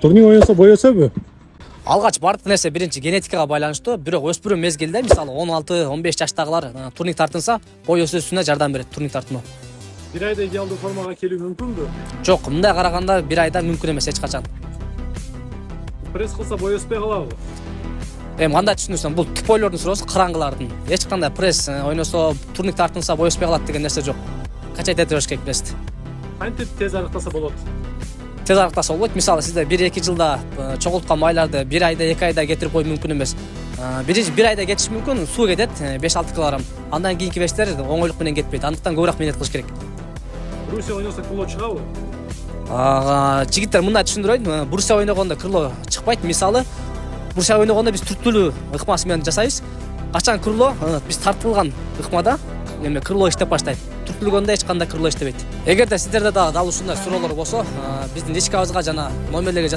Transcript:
турник ойнаса бой өсөбү? Алгач бардык нерсе биринчи генетикага байланыштуу. Бирок өспүрүм мезгилде, мисалы 16-15 жаштагылар турник тартынса, бой өсүүсүнө жардам берет турник тартынуу. Bir ayda идеалдуу формага келүү мүмкүнбү? Жок, мындай караганда 1 айда мүмкүн эмес эч качан. Пресс кылса бой өспөй калабы? Эми кандай түшүнүрсүң, бул тупойлордун суроосу, караңгылардын. Эч кандай пресс ойносо, турник тартынса бой өспөй калат деген нерсе жок. Кача этебеш керек пресс. Кантип тез арыктаса болот? Тез арыктаса болот. Мисалы сизде 1-2 жылда чогулткан майларды 1 айда, 2 айда кетирип коюу мүмкүн эмес. Биринчи 1 айда кетиш мүмкүн, суу кетет 5-6 кг. Андан кийинки вестер оңойлук менен кетпейт. Андыктан көбүрөөк менет кылыш керек. Брусия ойносо крыло чыгабы? Жигиттер мындай түшүндүрөйүн. Брусия ойногондо крыло чыкпайт. Мисалы Брусия ойногондо биз түрткүлүү ыкмасы менен жасайбыз. Качан крыло биз тартылган ыкмада эме крыло иштеп баштайт. Түрткүлгөндө эч кандай крыло иштебейт. Эгерде сиздерде дагы ушундай суроолор болсо, биздин личкабызга жана номерлерге